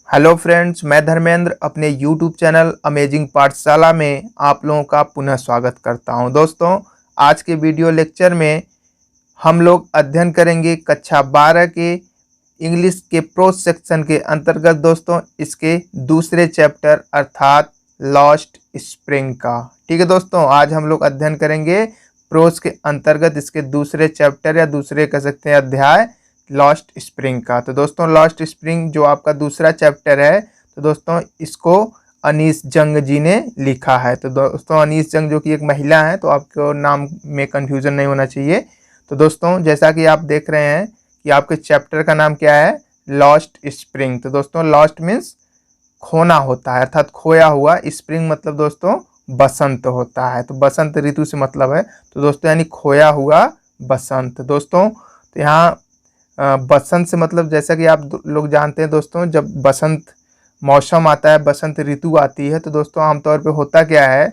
Hello friends, मैं धर्मेंद्र अपने YouTube channel amazing पाठशाला में आप लोगों का पुनः स्वागत करता हूं। दोस्तों, आज के वीडियो लेक्चर में हम लोग अध्ययन करेंगे कक्षा 12 के इंग्लिश के प्रोज सेक्शन के अंतर्गत दोस्तों इसके दूसरे चैप्टर अर्थात लॉस्ट स्प्रिंग का। ठीक है दोस्तों, आज हम लोग अध्ययन करेंगे प्रोज के अंतर्गत इसके दूसरे चैप्टर या दूसरे कह सकते हैं अध्याय लॉस्ट स्प्रिंग का। तो दोस्तों, लॉस्ट स्प्रिंग जो आपका दूसरा चैप्टर है, तो दोस्तों इसको अनीस जंग जी ने लिखा है। तो दोस्तों अनीस जंग जो कि एक महिला है, तो आपको नाम में कंफ्यूजन नहीं होना चाहिए। तो दोस्तों जैसा कि आप देख रहे हैं कि आपके चैप्टर का नाम क्या है, लॉस्ट स्प्रिंग। तो दोस्तों लॉस्ट मीन्स खोना होता है अर्थात खोया हुआ, स्प्रिंग मतलब दोस्तों बसंत होता है। तो बसंत ऋतु से मतलब है, तो दोस्तों यानी खोया हुआ बसंत। दोस्तों तो यहाँ बसंत से मतलब जैसा कि आप लोग जानते हैं दोस्तों, जब बसंत मौसम आता है, बसंत ऋतु आती है, तो दोस्तों आमतौर पे होता क्या है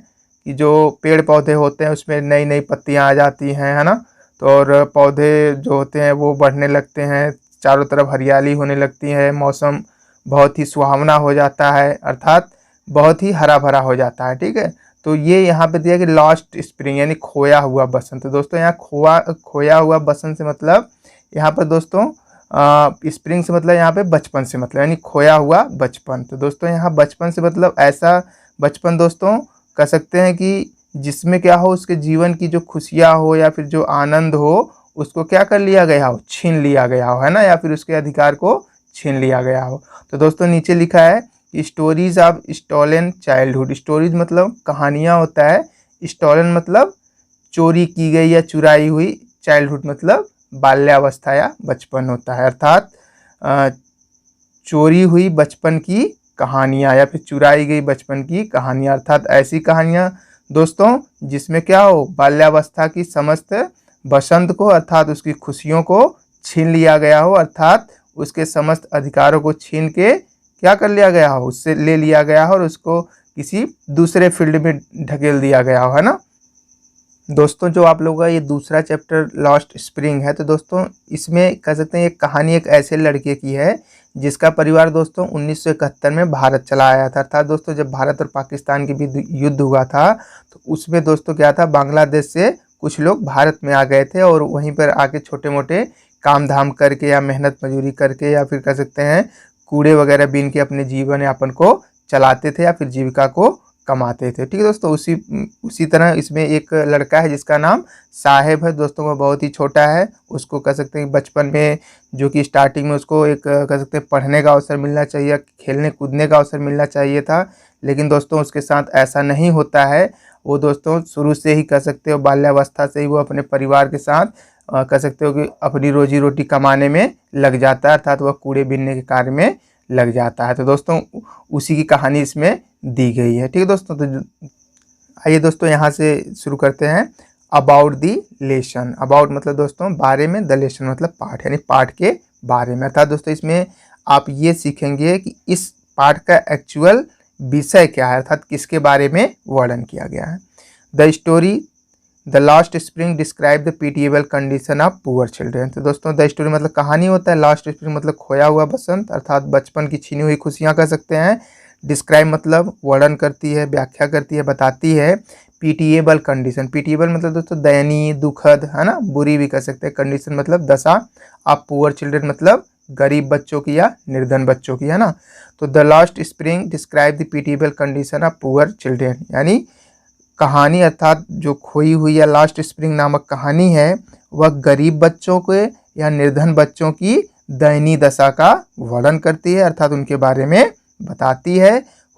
कि जो पेड़ पौधे होते हैं उसमें नई नई पत्तियां आ जाती हैं, है ना। तो और पौधे जो होते हैं वो बढ़ने लगते हैं, चारों तरफ हरियाली होने लगती है, मौसम बहुत ही सुहावना हो जाता है अर्थात बहुत ही हरा भरा हो जाता है। ठीक है, तो ये यहाँ पे दिया कि लॉस्ट स्प्रिंग यानी खोया हुआ बसंत। तो दोस्तों यहाँ खोया हुआ बसंत से मतलब यहाँ पर दोस्तों स्प्रिंग से मतलब यहाँ पे बचपन से मतलब यानी खोया हुआ बचपन। तो दोस्तों यहाँ बचपन से मतलब ऐसा बचपन दोस्तों कह सकते हैं कि जिसमें क्या हो, उसके जीवन की जो खुशियाँ हो या फिर जो आनंद हो उसको क्या कर लिया गया हो, छीन लिया गया हो, है ना, या फिर उसके अधिकार को छीन लिया गया हो। तो दोस्तों नीचे लिखा है कि stories of stolen childhood. Stories मतलब कहानियाँ होता है, स्टॉलन मतलब चोरी की गई या चुराई हुई, चाइल्डहुड मतलब बाल्यावस्था या बचपन होता है अर्थात चोरी हुई बचपन की कहानियाँ या फिर चुराई गई बचपन की कहानियाँ अर्थात ऐसी कहानियाँ दोस्तों जिसमें क्या हो, बाल्यावस्था की समस्त बसंत को अर्थात उसकी खुशियों को छीन लिया गया हो, अर्थात उसके समस्त अधिकारों को छीन के क्या कर लिया गया हो, उससे ले लिया गया हो और उसको किसी दूसरे फील्ड में ढकेल दिया गया हो, है ना। दोस्तों जो आप लोगों का ये दूसरा चैप्टर लॉस्ट स्प्रिंग है, तो दोस्तों इसमें कह सकते हैं एक कहानी एक ऐसे लड़के की है जिसका परिवार दोस्तों 1971 में भारत चला आया था। अर्थात दोस्तों जब भारत और पाकिस्तान के बीच युद्ध हुआ था, तो उसमें दोस्तों क्या था, बांग्लादेश से कुछ लोग भारत में आ गए थे और वहीं पर आके छोटे मोटे काम धाम करके या मेहनत मजूरी करके या फिर कह सकते हैं कूड़े वगैरह बीन के अपने जीवन यापन को चलाते थे या फिर जीविका को कमाते थे। ठीक है दोस्तों, उसी तरह इसमें एक लड़का है जिसका नाम साहेब है। दोस्तों वो बहुत ही छोटा है, उसको कह सकते हैं बचपन में जो कि स्टार्टिंग में उसको एक कह सकते हैं पढ़ने का अवसर मिलना चाहिए, खेलने कूदने का अवसर मिलना चाहिए था, लेकिन दोस्तों उसके साथ ऐसा नहीं होता है। वो दोस्तों शुरू से ही कह सकते हो बाल्यावस्था से ही वो अपने परिवार के साथ कह सकते हो कि अपनी रोजी रोटी कमाने में लग जाता है, अर्थात वह कूड़े बीनने के कार्य में लग जाता है। तो दोस्तों उसी की कहानी इसमें दी गई है। ठीक है दोस्तों, तो आइए दोस्तों यहाँ से शुरू करते हैं। अबाउट दी लेसन, अबाउट मतलब दोस्तों बारे में, द लेसन मतलब पाठ यानी पाठ के बारे में। अर्थात दोस्तों इसमें आप ये सीखेंगे कि इस पाठ का एक्चुअल विषय क्या है, अर्थात किसके बारे में वर्णन किया गया है। The story the last spring describe the pitiable condition of poor children. तो दोस्तों द स्टोरी मतलब कहानी होता है, लास्ट स्प्रिंग मतलब खोया हुआ बसंत अर्थात बचपन की छीनी हुई खुशियाँ कह सकते हैं। डिस्क्राइब मतलब वर्णन करती है, व्याख्या करती है, बताती है। पीटिएबल कंडीशन, पीटिएबल मतलब दोस्तों दयनीय, दुखद, है ना, बुरी भी कह सकते हैं। कंडीशन मतलब दशा। आप पुअर चिल्ड्रेन मतलब गरीब बच्चों की या निर्धन बच्चों की, है ना। तो the last spring describe the pitiable condition of poor children यानी कहानी अर्थात जो खोई हुई या लास्ट स्प्रिंग नामक कहानी है वह गरीब बच्चों के या निर्धन बच्चों की दयनीय दशा का वर्णन करती है अर्थात उनके बारे में बताती है।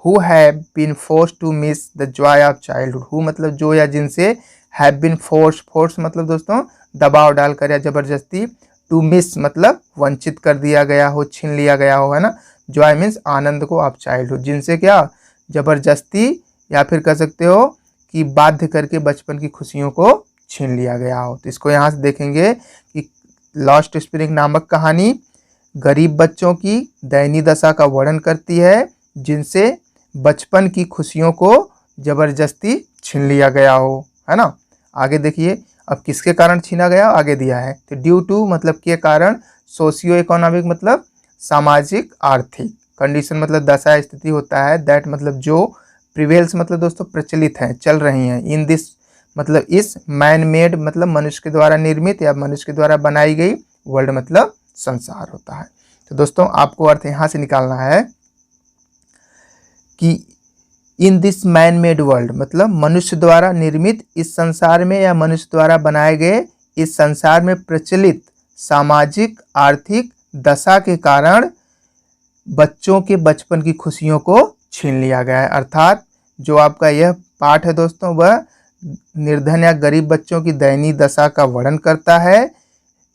Who have been forced to miss the joy of childhood, who मतलब जो या जिनसे, हैव बीन फोर्स मतलब दोस्तों दबाव डालकर या जबरदस्ती, टू मिस मतलब वंचित कर दिया गया हो, छीन लिया गया हो, है ना। जॉय मीन्स आनंद को, ऑफ चाइल्डहुड जिनसे क्या जबरदस्ती या फिर कह सकते हो कि बाध्य करके बचपन की खुशियों को छीन लिया गया हो। तो इसको यहाँ से देखेंगे कि लॉस्ट स्प्रिंग नामक कहानी गरीब बच्चों की दयनीय दशा का वर्णन करती है जिनसे बचपन की खुशियों को जबरदस्ती छीन लिया गया हो, है ना। आगे देखिए अब किसके कारण छीना गया आगे दिया है। तो ड्यू टू मतलब के कारण, सोशियो इकोनॉमिक मतलब सामाजिक आर्थिक, कंडीशन मतलब दशा स्थिति होता है, दैट मतलब जो, प्रिवेल्स मतलब दोस्तों प्रचलित हैं, चल रही हैं, इन दिस मतलब इस, मैन मेड मतलब मनुष्य के द्वारा निर्मित या मनुष्य के द्वारा बनाई गई, वर्ल्ड मतलब संसार होता है। तो दोस्तों आपको अर्थ यहाँ से निकालना है कि in this man made world मतलब मनुष्य द्वारा निर्मित इस संसार में या मनुष्य द्वारा बनाए गए इस संसार में प्रचलित सामाजिक आर्थिक दशा के कारण बच्चों के बचपन की खुशियों को छीन लिया गया है। अर्थात जो आपका यह पाठ है दोस्तों, वह निर्धन या गरीब बच्चों की दयनीय दशा का वर्णन करता है,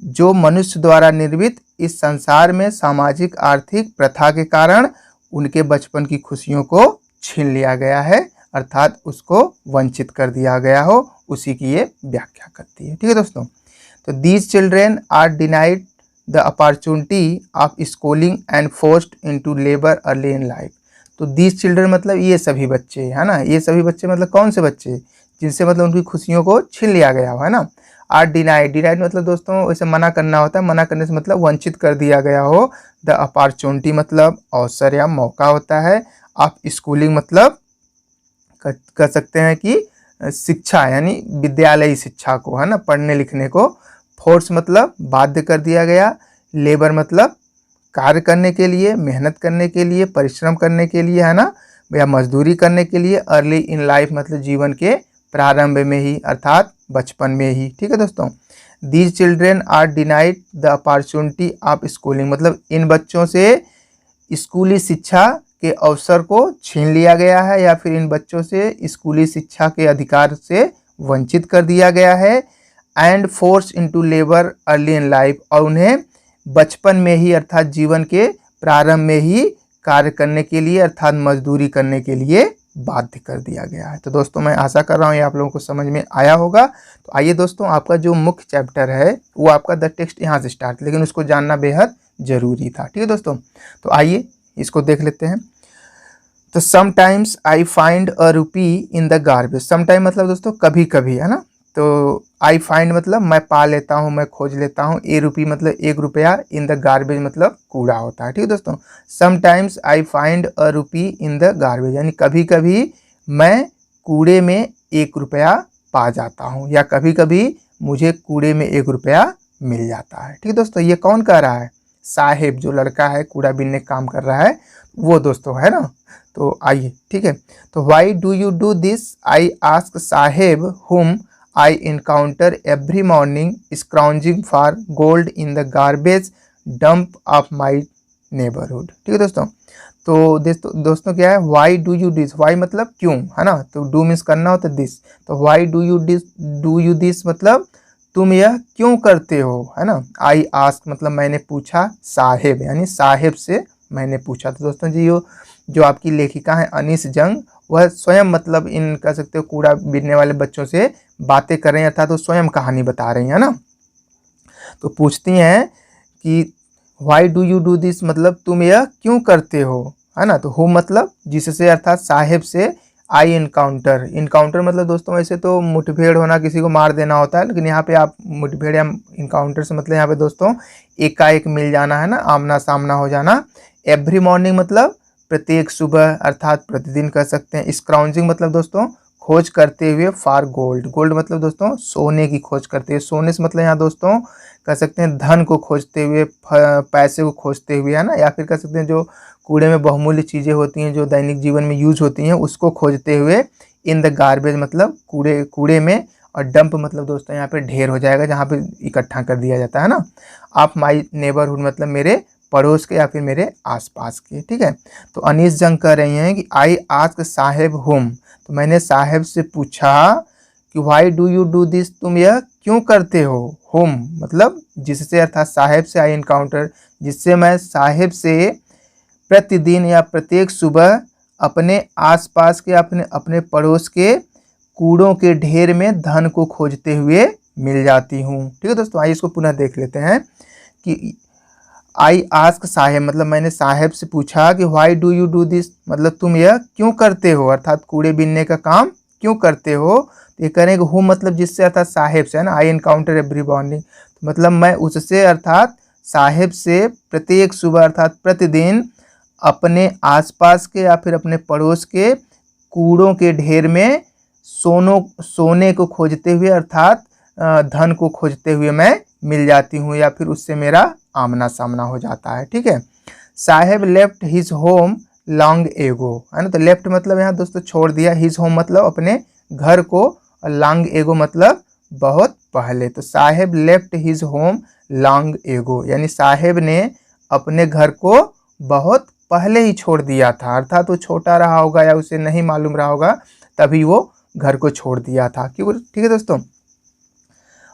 जो मनुष्य द्वारा निर्मित इस संसार में सामाजिक आर्थिक प्रथा के कारण उनके बचपन की खुशियों को छीन लिया गया है, अर्थात उसको वंचित कर दिया गया हो, उसी की ये व्याख्या करती है। ठीक है दोस्तों, तो these children are denied the opportunity of schooling and forced into labour early in life. तो दीज चिल्ड्रेन मतलब ये सभी बच्चे, है ना, ये सभी बच्चे मतलब कौन से बच्चे, जिनसे मतलब उनकी खुशियों को छीन लिया गया हो, है ना। आर डिनाइड, डिनाइड मतलब दोस्तों वैसे मना करना होता है, मना करने से मतलब वंचित कर दिया गया हो। द अपॉर्चुनिटी मतलब अवसर या मौका होता है। ऑफ स्कूलिंग मतलब कह सकते हैं कि शिक्षा यानी विद्यालयी शिक्षा को, है ना, पढ़ने लिखने को। फोर्स मतलब बाध्य कर दिया गया। लेबर मतलब कार्य करने के लिए, मेहनत करने के लिए, परिश्रम करने के लिए, है ना, या मजदूरी करने के लिए। अर्ली इन लाइफ मतलब जीवन के प्रारंभ में ही, अर्थात बचपन में ही। ठीक है दोस्तों, these children are denied the opportunity of schooling मतलब इन बच्चों से स्कूली शिक्षा के अवसर को छीन लिया गया है, या फिर इन बच्चों से स्कूली शिक्षा के अधिकार से वंचित कर दिया गया है। And force into labour early in life, और उन्हें बचपन में ही अर्थात जीवन के प्रारंभ में ही कार्य करने के लिए अर्थात मजदूरी करने के लिए बाध्य कर दिया गया है। तो दोस्तों मैं आशा कर रहा हूँ ये आप लोगों को समझ में आया होगा। तो आइए दोस्तों, आपका जो मुख्य चैप्टर है वो आपका द टेक्स्ट यहाँ से स्टार्ट, लेकिन उसको जानना बेहद जरूरी था। ठीक है दोस्तों, तो आइए इसको देख लेते हैं। तो sometimes I find a rupee in the garbage, sometime मतलब दोस्तों कभी कभी, है ना। तो आई फाइंड मतलब मैं पा लेता हूँ, मैं खोज लेता हूँ। ए रुपी मतलब एक रुपया, इन द गार्बेज मतलब कूड़ा होता है। ठीक है दोस्तों, sometimes I find a rupee in the garbage यानी कभी कभी मैं कूड़े में एक रुपया पा जाता हूँ, या कभी कभी मुझे कूड़े में एक रुपया मिल जाता है। ठीक है दोस्तों, ये कौन कह रहा है, साहेब, जो लड़का है कूड़ा बीनने का काम कर रहा है वो दोस्तों, है ना। तो आइए, ठीक है, तो why do you do this I ask Saheb whom I encounter every morning scrounging for gold in the garbage dump of my neighborhood। ठीक है दोस्तों, तो दोस्तों क्या है, why do you this, why मतलब क्यों, है ना, तो do मीन्स करना होता है this, तो why do you this मतलब तुम यह क्यों करते हो, है ना। I ask मतलब मैंने पूछा, साहेब यानी साहेब से मैंने पूछा। तो दोस्तों जी जो आपकी लेखिका है अनीस जंग, वह स्वयं मतलब इन कह सकते हो कूड़ा बीनने वाले बच्चों से बातें कर रही हैं, अर्थात तो स्वयं कहानी बता रही हैं ना। तो पूछती हैं कि why do you do this मतलब तुम यह क्यों करते हो, है ना। तो हु मतलब जिससे अर्थात साहेब से। आई इनकाउंटर, इनकाउंटर मतलब दोस्तों वैसे तो मुठभेड़ होना, किसी को मार देना होता है, लेकिन यहाँ पे आप मुठभेड़ या इनकाउंटर से मतलब यहाँ पे दोस्तों एकाएक मिल जाना, है ना, आमना सामना हो जाना। एवरी मॉर्निंग मतलब प्रत्येक सुबह अर्थात प्रतिदिन कर सकते हैं। स्क्राउंजिंग मतलब दोस्तों खोज करते हुए। फॉर गोल्ड, गोल्ड मतलब दोस्तों सोने की खोज करते हुए। सोने से मतलब यहाँ दोस्तों कह सकते हैं धन को खोजते हुए, पैसे को खोजते हुए, है ना, या फिर कह सकते हैं जो कूड़े में बहुमूल्य चीज़ें होती हैं जो दैनिक जीवन में यूज होती हैं उसको खोजते हुए। इन द गार्बेज मतलब कूड़े में, और डंप मतलब दोस्तों यहाँ पे ढेर हो जाएगा जहाँ पे इकट्ठा कर दिया जाता है ना। ऑफ माई नेबरहुड मतलब मेरे पड़ोस के या फिर मेरे आसपास के। ठीक है, तो अनीस जंग कह रही हैं कि आई आस्क साहेब हुम, तो मैंने साहेब से पूछा कि why do you do this, तुम यह क्यों करते हो। हुम मतलब जिससे अर्थात साहेब से। आई इनकाउंटर जिससे मैं साहेब से प्रतिदिन या प्रत्येक सुबह अपने आसपास के अपने पड़ोस के कूड़ों के ढेर में धन को खोजते हुए मिल जाती हूँ। ठीक है दोस्तों, आइए इसको पुनः देख लेते हैं कि आई आस्क साहेब मतलब मैंने साहेब से पूछा कि why do you do this मतलब तुम यह क्यों करते हो, अर्थात कूड़े बीनने का काम क्यों करते हो। तो ये करेंगे हु मतलब जिससे अर्थात साहेब से, है ना। आई एनकाउंटर एवरी मॉर्निंग मतलब मैं उससे अर्थात साहेब से प्रत्येक सुबह अर्थात प्रतिदिन अपने आसपास के या फिर अपने पड़ोस के कूड़ों के ढेर में सोने को खोजते हुए अर्थात धन को खोजते हुए मैं मिल जाती हूँ या फिर उससे मेरा आमना सामना हो जाता है। ठीक है। Saheb left his home long ago, है ना। तो लेफ्ट मतलब यहाँ दोस्तों छोड़ दिया, हिज होम मतलब अपने घर को, और लॉन्ग एगो मतलब बहुत पहले। तो Saheb left his home long ago, यानी साहेब ने अपने घर को बहुत पहले ही छोड़ दिया था, अर्थात वो छोटा रहा होगा या उसे नहीं मालूम रहा होगा तभी वो घर को छोड़ दिया था। क्यों? ठीक है दोस्तों।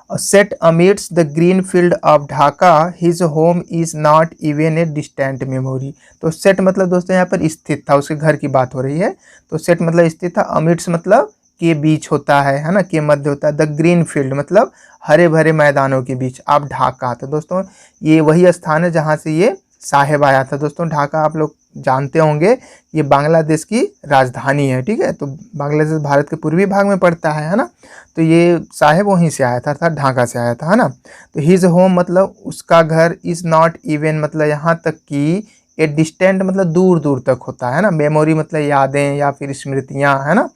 Set amidst the green field of Dhaka his home is not even a distant memory. तो सेट मतलब दोस्तों यहाँ पर स्थित था, उसके घर की बात हो रही है। तो सेट मतलब स्थित था, अमिड्स मतलब के बीच होता है ना, के मध्य होता है। द ग्रीन फील्ड मतलब हरे भरे मैदानों के बीच। आप ढाका, तो दोस्तों ये वही स्थान है जहाँ से ये साहेब आया था। दोस्तों ढाका आप लोग जानते होंगे ये बांग्लादेश की राजधानी है। ठीक है। तो बांग्लादेश भारत के पूर्वी भाग में पड़ता है ना। तो ये साहेब वहीं से आया था, अर्थात ढाका से आया था, है ना। तो हिज होम मतलब उसका घर, इज नॉट इवन मतलब यहाँ तक कि, ए डिस्टेंट मतलब दूर दूर तक होता है ना, मेमोरी मतलब यादें या फिर स्मृतियाँ, है ना।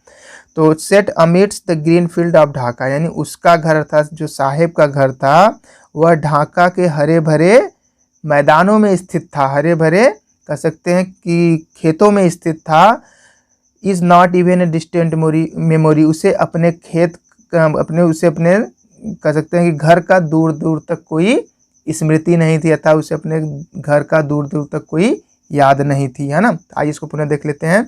तो set amidst the green field of Dhaka, यानी उसका घर अर्थात जो साहेब का घर था वह ढाका के हरे भरे मैदानों में स्थित था, हरे भरे कह सकते हैं कि खेतों में स्थित था। Is not even a distant memory, उसे अपने खेत उसे अपने कह सकते हैं कि घर का दूर दूर तक कोई स्मृति नहीं थी, अर्थात उसे अपने घर का दूर दूर तक कोई याद नहीं थी, है ना। आइए इसको पुनः देख लेते हैं।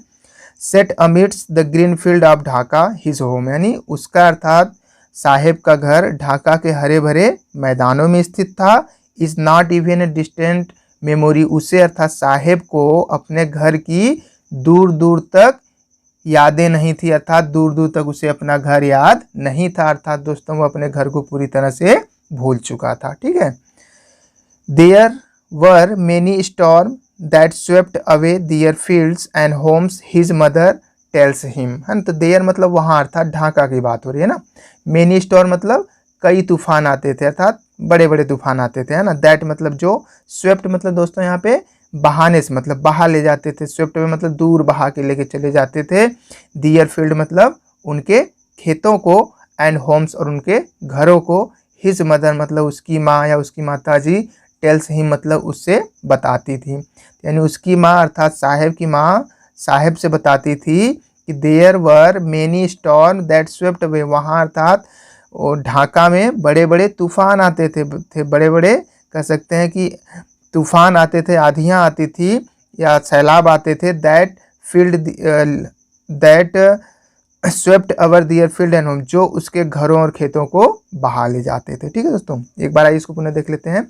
Set amidst the green field of Dhaka his home, यानी उसका अर्थात साहेब का घर ढाका के हरे भरे मैदानों में स्थित था। Is not even a distant memory, उसे अर्थात साहेब को अपने घर की दूर दूर तक यादें नहीं थी, अर्थात दूर दूर तक उसे अपना घर याद नहीं था, अर्थात दोस्तों वो अपने घर को पूरी तरह से भूल चुका था। ठीक है। There were many storm that swept away their fields and homes his mother tells him, है ना। तो देयर मतलब वहाँ, अर्थात ढाका की बात हो रही है ना। मेनी स्टॉर्म मतलब कई तूफान आते थे, अर्थात बड़े बड़े तूफान आते थे, है ना। दैट मतलब जो, स्वेप्ट मतलब दोस्तों यहाँ पे बहाने से मतलब बहा ले जाते थे, स्वेप्ट में मतलब दूर बहा के लेके चले जाते थे। दियर फील्ड मतलब उनके खेतों को, एंड होम्स और उनके घरों को, हिज मदर मतलब उसकी माँ या उसकी माता जी, टेल्स हिम मतलब उससे बताती थी, यानी उसकी माँ अर्थात साहेब की माँ साहेब से बताती थी कि there were many storm that swept away, वहाँ अर्थात ढाका में बड़े बड़े तूफान आते थे बड़े बड़े कह सकते हैं कि तूफान आते थे, आंधियाँ आती थी या सैलाब आते थे। That swept our their field and home, जो उसके घरों और खेतों को बहा ले जाते थे। ठीक है दोस्तों, एक बार आइए इसको पुनः देख लेते हैं।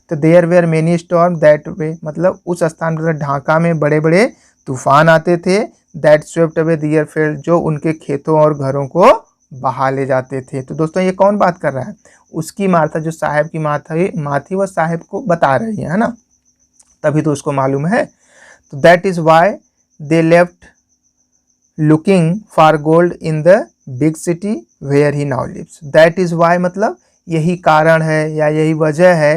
तो there were many storm that way मतलब उस स्थान पर ढाका में बड़े बड़े तूफान आते थे। That swept away their field, जो उनके खेतों और घरों को बहा ले जाते थे। तो दोस्तों ये कौन बात कर रहा है? उसकी माँ था, जो साहेब की माँ थी वह साहेब को बता रही है ना, तभी तो उसको मालूम है। तो that is why they left looking for gold in the big city where he now lives. That is why मतलब यही कारण है या यही वजह है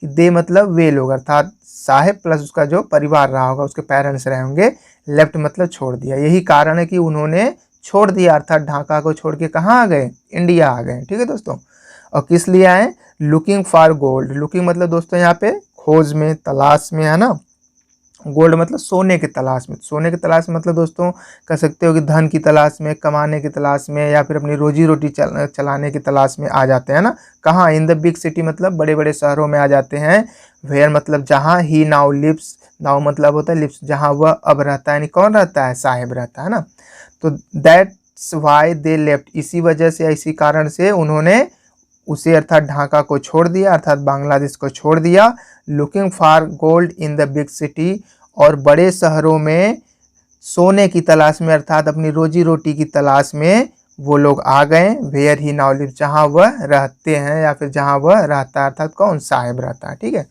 कि दे मतलब वे लोग, अर्थात साहेब प्लस उसका जो परिवार रहा होगा, उसके पेरेंट्स रहे होंगे। लेफ्ट मतलब छोड़ दिया, यही कारण है कि उन्होंने छोड़ दिया, अर्थात ढाका को छोड़ के कहाँ आ गए? इंडिया आ गए। ठीक है दोस्तों। और किस लिए आए? Looking for gold. लुकिंग मतलब दोस्तों यहाँ पे खोज में, तलाश में, है ना। गोल्ड मतलब सोने की तलाश में। सोने की तलाश में मतलब दोस्तों कह सकते हो कि धन की तलाश में, कमाने की तलाश में, या फिर अपनी रोजी रोटी चलाने की तलाश में आ जाते हैं ना। कहाँ? इन द बिग सिटी मतलब बड़े बड़े शहरों में आ जाते हैं। वेयर मतलब जहाँ, ही नाउ लिव्स, नाउ मतलब होता है लिव्स, जहाँ वह अब रहता है, यानी कौन रहता है? साहेब रहता है ना। तो दैट्स वाई दे लेफ्ट, इसी वजह से, इसी कारण से उन्होंने उसे अर्थात ढाका को छोड़ दिया, अर्थात बांग्लादेश को छोड़ दिया। Looking for gold in the big city, और बड़े शहरों में सोने की तलाश में, अर्थात अपनी रोजी रोटी की तलाश में वो लोग आ गए। वेयर ही नाउ लिव, जहाँ वह रहते हैं या फिर जहाँ वह रहता है, अर्थात कौन? साहेब रहता है। ठीक है।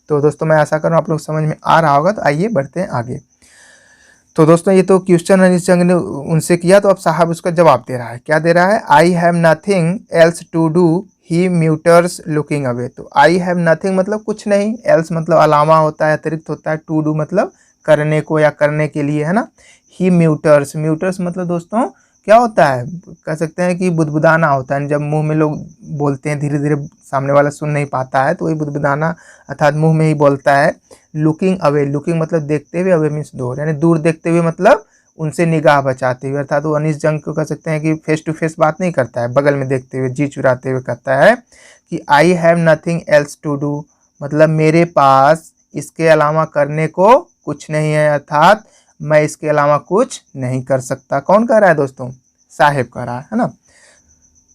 तो दोस्तों मैं आशा कर रहा हूँ आप लोग समझ में आ रहा होगा। तो आइए बढ़ते हैं आगे। तो दोस्तों ये तो क्वेश्चन अनिल जंग ने उनसे किया, तो अब साहब उसका जवाब दे रहा है। क्या दे रहा है? I have nothing else to do he mutters looking away. तो आई हैव नथिंग मतलब कुछ नहीं, एल्स मतलब अलावा होता है, अतिरिक्त होता है, टू डू मतलब करने को या करने के लिए, है ना। ही म्यूटर्स, म्यूटर्स मतलब दोस्तों क्या होता है, कह सकते हैं कि बुदबुदाना होता है। जब मुंह में लोग बोलते हैं, धीरे धीरे सामने वाला सुन नहीं पाता है, तो वही बुदबुदाना अर्थात मुंह में ही बोलता है। लुकिंग अवे, लुकिंग मतलब देखते हुए, अवे मीन्स दूर, यानी दूर देखते हुए मतलब उनसे निगाह बचाते हुए, अर्थात वो अनीस जंग को कह सकते हैं कि फेस टू फेस बात नहीं करता है, बगल में देखते हुए, जी चुराते हुए कहता है कि I have nothing else to do, मतलब मेरे पास इसके अलावा करने को कुछ नहीं है, अर्थात मैं इसके अलावा कुछ नहीं कर सकता। कौन कह रहा है दोस्तों, साहेब कह रहा है ना।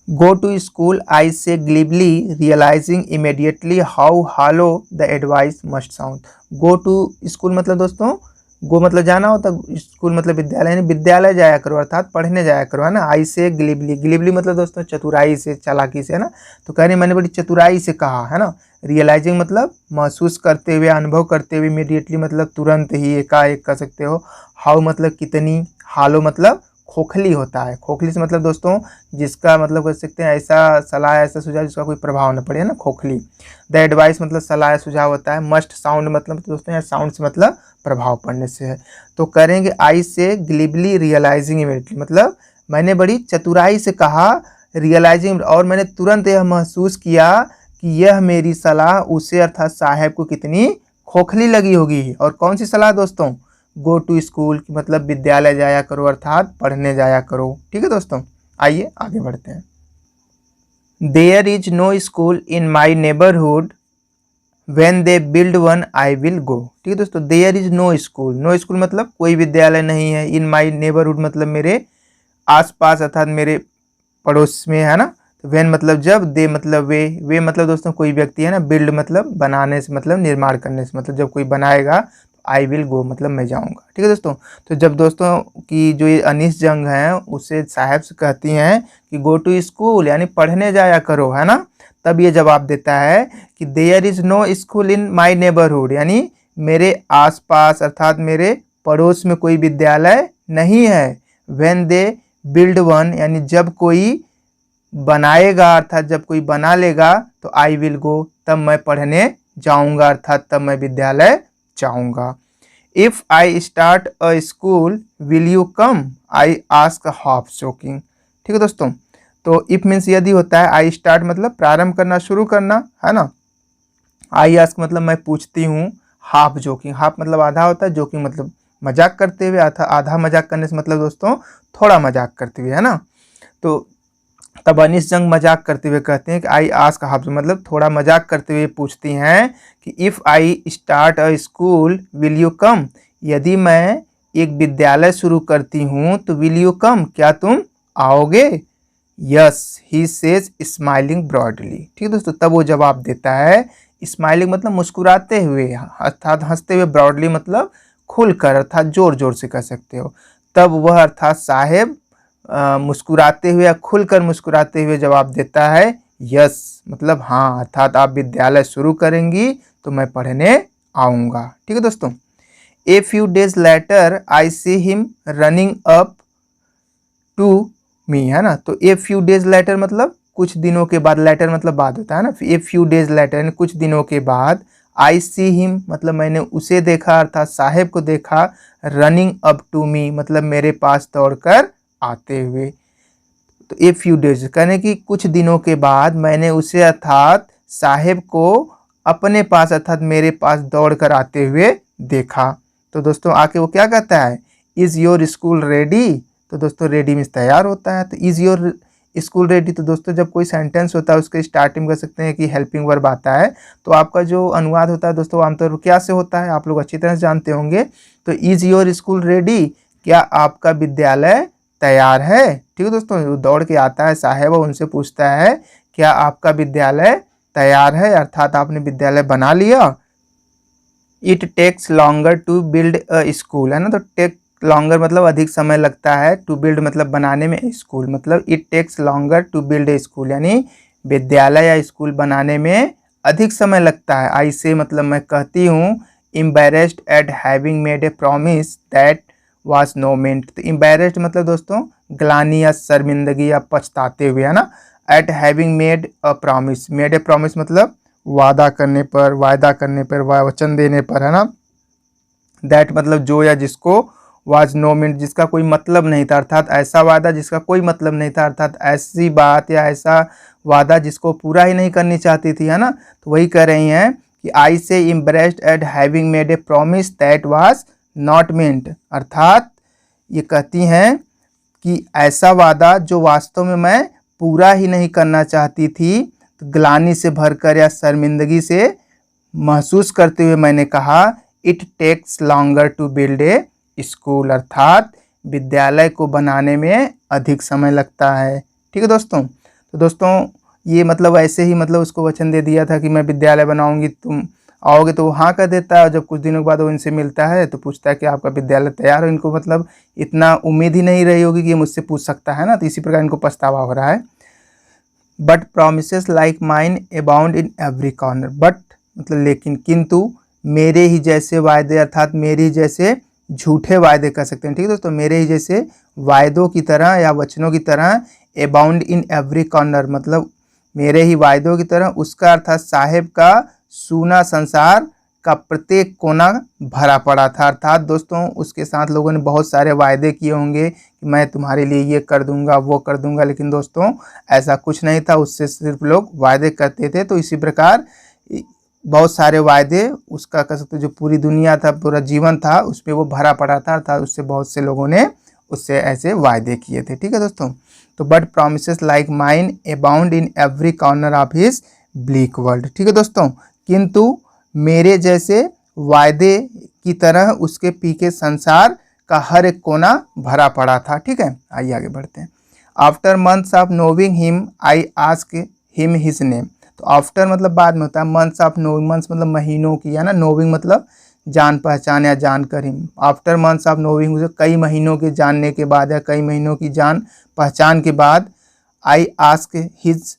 गो to school I say glibly, realising immediately how hollow the advice must sound. Go to school मतलब दोस्तों, गो मतलब जाना होता, स्कूल मतलब विद्यालय, यानी विद्यालय जाया करो, अर्थात पढ़ने जाया करो, है ना। आई से ग्लीबली, ग्लीबली मतलब दोस्तों चतुराई से, चालाकी से, है ना। तो कह रही मैंने बड़ी चतुराई से कहा, है ना। रियलाइजिंग मतलब महसूस करते हुए, अनुभव करते हुए, इमीडिएटली मतलब तुरंत ही, एकाएक कह सकते हो। हाउ मतलब कितनी, हालो मतलब खोखली होता है, खोखली से मतलब दोस्तों जिसका मतलब कह सकते हैं ऐसा सलाह, ऐसा सुझाव जिसका कोई प्रभाव न पड़े, है ना, खोखली। द एडवाइस मतलब सलाह सुझाव होता है। मस्ट साउंड मतलब दोस्तों यहाँ साउंड से मतलब प्रभाव पड़ने से है। तो करेंगे आई से ग्लिबली रियलाइजिंग इमीडिएटली, मतलब मैंने बड़ी चतुराई से कहा, रियलाइजिंग और मैंने तुरंत यह महसूस किया कि यह मेरी सलाह उसे अर्थात साहब को कितनी खोखली लगी होगी। और कौन सी सलाह दोस्तों, गो टू स्कूल की मतलब विद्यालय जाया करो, अर्थात पढ़ने जाया करो। ठीक है दोस्तों, आइए आगे बढ़ते हैं। There is no school in my neighbourhood, when they build one I will go. ठीक है दोस्तों, there is no school, no school मतलब कोई विद्यालय नहीं है। इन माई नेबरहुड मतलब मेरे आसपास, अर्थात मेरे पड़ोस में, है ना। व्हेन मतलब जब, दे मतलब वे मतलब दोस्तों कोई व्यक्ति, है ना। बिल्ड मतलब बनाने से, मतलब निर्माण करने से, मतलब जब कोई बनाएगा, आई विल गो मतलब मैं जाऊंगा। ठीक है दोस्तों, तो जब दोस्तों की जो ये अनीस जंग है उसे साहब से कहती हैं कि गो टू स्कूल यानी पढ़ने जाया करो, है ना। तब ये जवाब देता है कि there is no school in my neighbourhood, यानी मेरे आसपास अर्थात मेरे पड़ोस में कोई विद्यालय नहीं है। व्हेन दे बिल्ड वन यानी जब कोई बनाएगा, अर्थात जब कोई बना लेगा, तो आई विल गो तब मैं पढ़ने जाऊंगा, अर्थात तब मैं विद्यालय जाऊंगा। If I start a school will you come, I ask half joking. ठीक है दोस्तों, तो इफ मीन्स यदि होता है, आई स्टार्ट मतलब प्रारंभ करना, शुरू करना, है ना। आई आस्क मतलब मैं पूछती हूँ, हाफ जोकिंग, हाफ मतलब आधा होता है, जोकिंग मतलब मजाक करते हुए, आधा मजाक करने से मतलब दोस्तों थोड़ा मजाक करते हुए, है ना। तो तब अनीस जंग मजाक करते हुए कहते हैं कि आई आस्क हाफ, मतलब थोड़ा मजाक करते हुए पूछती हैं कि if I start a school will you come, यदि मैं एक विद्यालय शुरू करती हूँ तो विल यू कम क्या तुम आओगे। Yes he says smiling broadly. ठीक है दोस्तों, तब वो जवाब देता है, स्माइलिंग मतलब मुस्कुराते हुए, अर्थात हंसते हुए, ब्रॉडली मतलब खुलकर, अर्थात जोर जोर से कह सकते हो। तब वह अर्थात साहेब मुस्कुराते हुए या खुलकर मुस्कुराते हुए जवाब देता है, यस मतलब हाँ, अर्थात आप विद्यालय शुरू करेंगी तो मैं पढ़ने आऊँगा। ठीक है दोस्तों, a few days later I see him running up to me, है ना। तो ए फ्यू डेज लेटर मतलब कुछ दिनों के बाद, लेटर मतलब बाद होता है ना। ए फ्यू डेज लेटर यानी कुछ दिनों के बाद, आई सी हिम मतलब मैंने उसे देखा, अर्थात साहेब को देखा, रनिंग अप टू मी मतलब मेरे पास दौड़कर आते हुए। तो ए फ्यू डेज कहने की कुछ दिनों के बाद मैंने उसे अर्थात साहेब को अपने पास अर्थात मेरे पास दौड़ कर आते हुए देखा। तो दोस्तों आके वो क्या कहता है, इज़ योर स्कूल रेडी। तो दोस्तों रेडी मीन्स तैयार होता है, तो इज़ योर स्कूल रेडी। तो दोस्तों जब कोई सेंटेंस होता है उसके स्टार्टिंग कर सकते हैं कि हेल्पिंग वर्ब आता है, तो आपका जो अनुवाद होता है दोस्तों आमतौर पर क्या से होता है, आप लोग अच्छी तरह से जानते होंगे। तो इज़ योर स्कूल रेडी, क्या आपका विद्यालय तैयार है। ठीक है दोस्तों, वो दौड़ के आता है साहेब और उनसे पूछता है क्या आपका विद्यालय तैयार है, अर्थात आपने विद्यालय बना लिया। It takes longer to build a school, है ना। तो टेक लॉन्गर मतलब अधिक समय लगता है, टू बिल्ड मतलब बनाने में, स्कूल मतलब it takes longer to build a school, यानी विद्यालय या स्कूल बनाने में अधिक समय लगता है। आई से मतलब मैं कहती हूँ, embarrassed at having made a promise that was no meant. तो एम्बैरेस्ड मतलब दोस्तों ग्लानि या शर्मिंदगी या पछताते हुए, है ना। Eight having made a promise, made a promise मतलब वादा करने पर, वचन देने पर, है ना। दैट मतलब जो या जिसको, वाज नो मीन जिसका कोई मतलब नहीं था, अर्थात ऐसा वादा जिसका कोई मतलब नहीं था, अर्थात ऐसी बात या ऐसा वादा जिसको पूरा ही नहीं करनी चाहती थी, है ना। तो वही कह रही हैं कि आई से impressed eight having made a promise that was not meant, अर्थात ये कहती हैं कि ऐसा वादा जो वास्तव में मैं पूरा ही नहीं करना चाहती थी, तो ग्लानि से भरकर या शर्मिंदगी से महसूस करते हुए मैंने कहा, it takes longer to build a school, अर्थात विद्यालय को बनाने में अधिक समय लगता है। ठीक है दोस्तों। तो दोस्तों ये मतलब ऐसे ही मतलब उसको वचन दे दिया था कि मैं विद्यालय बनाऊंगी, तुम आओगे, तो वो हाँ कर देता है। और जब कुछ दिनों के बाद वो इनसे मिलता है तो पूछता है कि आपका विद्यालय तैयार हो। इनको मतलब इतना उम्मीद ही नहीं रही होगी कि ये मुझसे पूछ सकता है ना, तो इसी प्रकार इनको पछतावा हो रहा है। But promises like mine abound in every corner, but मतलब लेकिन, किंतु मेरे ही जैसे वायदे, अर्थात मेरे ही जैसे झूठे वायदे कर सकते हैं। ठीक है दोस्तों, मेरे ही जैसे वायदों की तरह या वचनों की तरह, अबाउंड इन एवरी कॉर्नर मतलब मेरे ही वायदों की तरह, उसका अर्थात साहेब का सूना संसार का प्रत्येक कोना भरा पड़ा था। अर्थात दोस्तों उसके साथ लोगों ने बहुत सारे वायदे किए होंगे कि मैं तुम्हारे लिए ये कर दूंगा, वो कर दूंगा, लेकिन दोस्तों ऐसा कुछ नहीं था, उससे सिर्फ लोग वायदे करते थे। तो इसी प्रकार बहुत सारे वायदे उसका कह सकते जो पूरी दुनिया था, पूरा जीवन था, उस पर वो भरा पड़ा था, अर्थात उससे बहुत से लोगों ने उससे ऐसे वायदे किए थे। ठीक है दोस्तों। तो but promises like mine abound in every corner of his bleak world. ठीक है दोस्तों, किंतु मेरे जैसे वायदे की तरह उसके पीछे संसार का हर एक कोना भरा पड़ा था। ठीक है, आइए आगे बढ़ते हैं। After months of नोविंग him I ask him his name. तो आफ्टर मतलब बाद में होता है, मंथ्स ऑफ नोविंग, मंथ्स मतलब महीनों की, है ना, नोविंग मतलब जान पहचान या जानकर हिम। आफ्टर मंथ्स ऑफ नोविंग, उसे कई महीनों के जानने के बाद या कई महीनों की जान पहचान के बाद, I ask his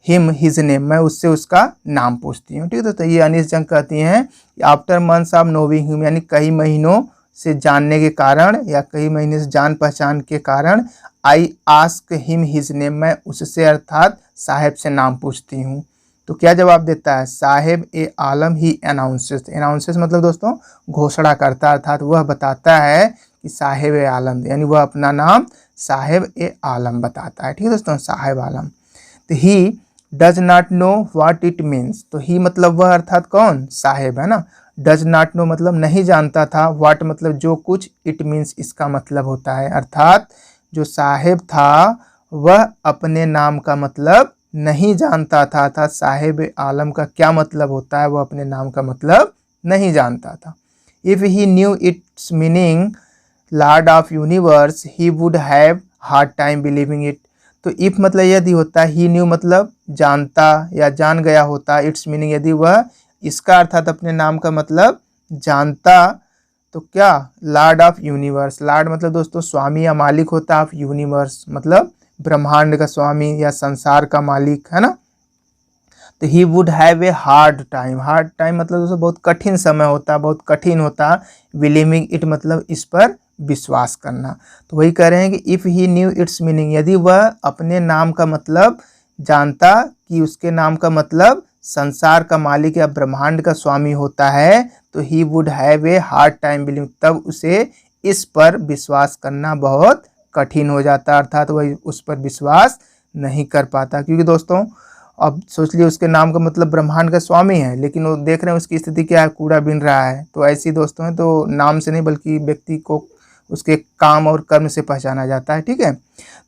him his name, मैं उससे उसका नाम पूछती हूँ। ठीक है, तो ये अनिस जंग कहती हैं कि आफ्टर मंथ्स ऑफ नोविंग हिम, यानी कई महीनों से जानने के कारण या कई महीने से जान पहचान के कारण, I ask him his name, मैं उससे अर्थात साहेब से नाम पूछती हूँ। तो क्या जवाब देता है, साहेब ए आलम ही अनाउंसेस। अनाउंसेस मतलब दोस्तों घोषणा करता, अर्थात वह बताता है कि साहेब ए आलम, यानी वह अपना नाम साहेब ए आलम बताता है। ठीक है दोस्तों, साहेब आलम। तो he does not know what it means, तो ही मतलब वह, अर्थात कौन, साहेब, है ना। डज नॉट नो मतलब नहीं जानता था, व्हाट मतलब जो कुछ, इट मीन्स इसका मतलब होता है, अर्थात जो साहेब था वह अपने नाम का मतलब नहीं जानता था, अर्थात साहेब आलम का क्या मतलब होता है वह अपने नाम का मतलब नहीं जानता था। If he new it's meaning Lord of universe he would have hard time believing it. तो इफ मतलब यदि होता, ही न्यू मतलब जानता या जान गया होता, इट्स मीनिंग यदि वह इसका अर्थात अपने नाम का मतलब जानता, तो क्या, लॉर्ड ऑफ यूनिवर्स, लॉर्ड मतलब दोस्तों स्वामी या मालिक होता है, ऑफ यूनिवर्स मतलब ब्रह्मांड का स्वामी या संसार का मालिक, है ना। तो he would have a hard time, hard time मतलब दोस्तों बहुत कठिन समय होता, बहुत कठिन होता, बिलीविंग इट मतलब इस पर विश्वास करना। तो वही कह रहे हैं कि if he new it's meaning, यदि वह अपने नाम का मतलब जानता कि उसके नाम का मतलब संसार का मालिक या ब्रह्मांड का स्वामी होता है, तो he would have a hard time believing, तब उसे इस पर विश्वास करना बहुत कठिन हो जाता, अर्थात वह उस पर विश्वास नहीं कर पाता। क्योंकि दोस्तों अब सोच लिए उसके नाम का मतलब ब्रह्मांड का स्वामी है, लेकिन वो देख रहे हैं उसकी स्थिति क्या है, कूड़ा बिन रहा है। तो ऐसी दोस्तों है, तो नाम से नहीं बल्कि व्यक्ति को उसके काम और कर्म से पहचाना जाता है। ठीक है,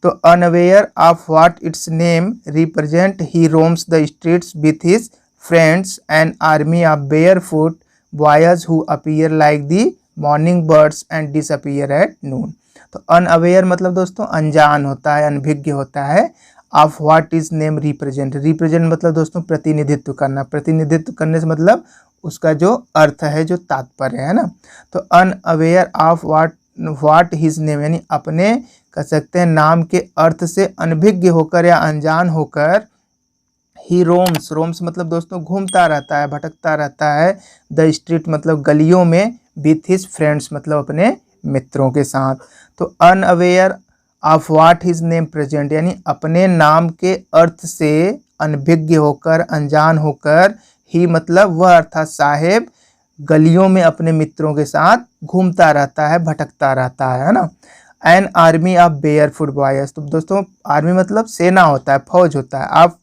तो unaware of what it's name represent he roams the streets with his friends and army of barefoot boys who appear like the morning birds and disappear at noon. तो अनअवेयर मतलब दोस्तों अनजान होता है, अनभिज्ञ होता है, of what is name represent, represent मतलब दोस्तों प्रतिनिधित्व करना, प्रतिनिधित्व करने से मतलब उसका जो अर्थ है, जो तात्पर्य है ना। तो unaware of what his name, यानी अपने कह सकते हैं नाम के अर्थ से अनभिज्ञ होकर या अनजान होकर, ही रोम्स, रोम्स मतलब दोस्तों घूमता रहता है, भटकता रहता है, द स्ट्रीट मतलब गलियों में, विथ हिज फ्रेंड्स मतलब अपने मित्रों के साथ। तो unaware of what his name present, यानी अपने नाम के अर्थ से अनभिज्ञ होकर, अनजान होकर, ही मतलब वह अर्थात साहेब गलियों में अपने मित्रों के साथ घूमता रहता है, भटकता रहता है ना। An army of barefoot boys, तो दोस्तों आर्मी मतलब सेना होता है, फौज होता है। आप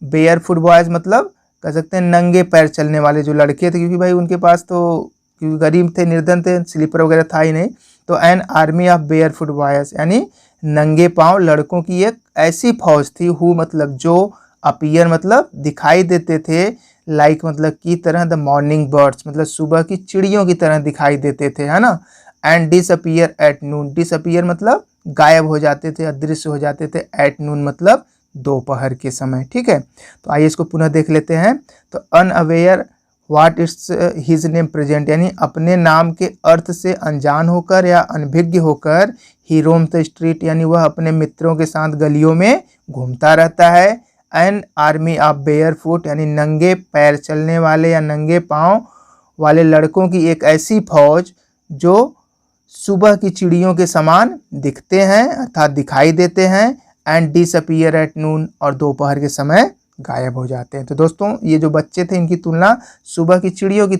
बेयरफुट बॉयज मतलब कह सकते हैं नंगे पैर चलने वाले जो लड़के थे, क्योंकि भाई उनके पास तो, क्योंकि गरीब थे, निर्धन थे, स्लीपर वगैरह था ही नहीं। तो an army of barefoot boys यानी नंगे पांव लड़कों की एक ऐसी फौज थी, हु मतलब जो, अपीयर मतलब दिखाई देते थे, लाइक मतलब की तरह, द मॉर्निंग बर्ड्स मतलब सुबह की चिड़ियों की तरह दिखाई देते थे, है ना। And disappear at noon, disappear मतलब गायब हो जाते थे, अदृश्य हो जाते थे। एट नून मतलब दोपहर के समय, ठीक है। तो आइए इसको पुनः देख लेते हैं। तो unaware what it's his name present, यानी अपने नाम के अर्थ से अनजान होकर या अनभिज्ञ होकर, ही रोम द स्ट्रीट यानी वह अपने मित्रों के साथ गलियों में घूमता रहता है। An army of bear foot यानी नंगे पैर चलने वाले या नंगे पांव वाले लड़कों की एक ऐसी फौज जो सुबह की चिड़ियों के समान दिखते हैं अर्थात दिखाई देते हैं। एंड डिसअपीयर एट नून और दोपहर के समय गायब हो जाते हैं। तो दोस्तों ये जो बच्चे थे इनकी तुलना सुबह की चिड़ियों की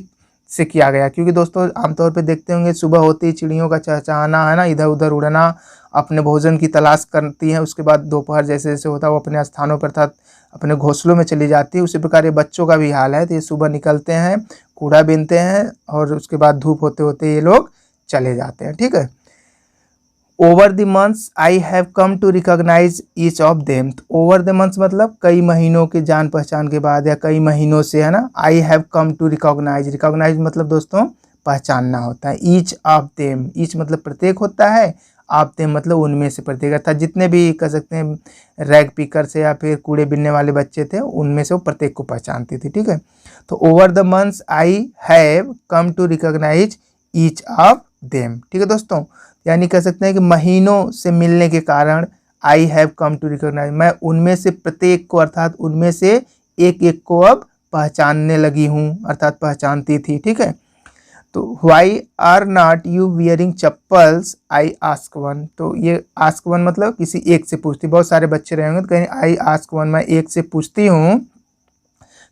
से किया गया, क्योंकि दोस्तों आमतौर पे देखते होंगे सुबह होते ही चिड़ियों का चहचहाना, है ना, इधर उधर उड़ना, अपने भोजन की तलाश करती हैं। उसके बाद दोपहर जैसे जैसे होता है वो अपने स्थानों पर अर्थात अपने घोंसलों में चली जाती है। उसी प्रकार ये बच्चों का भी हाल है। तो ये सुबह निकलते हैं, कूड़ा बीनते हैं और उसके बाद धूप होते होते ये लोग चले जाते हैं, ठीक है। Over the months I have come to recognize each of them, over the months मतलब कई महीनों के जान पहचान के बाद या कई महीनों से, है ना। I have come to recognize, recognize मतलब दोस्तों पहचानना होता है। ईच ऑफ देम, ईच मतलब प्रत्येक होता है, ऑफ देम मतलब उनमें से प्रत्येक, अर्थात जितने भी कह सकते हैं रैग पिकर से या फिर कूड़े बिनने वाले बच्चे थे उनमें से वो प्रत्येक को पहचानती थी, ठीक है। तो over the months I have come to recognize each of them, ठीक है दोस्तों। यानी कह सकते हैं कि महीनों से मिलने के कारण I have come to recognize, मैं उनमें से प्रत्येक को अर्थात उनमें से एक एक को अब पहचानने लगी हूँ अर्थात पहचानती थी, ठीक है। तो why are not you wearing chappals I ask one, तो ये आस्क वन मतलब किसी एक से पूछती, बहुत सारे बच्चे रहेंगे तो कहीं आई आस्क वन मैं एक से पूछती हूँ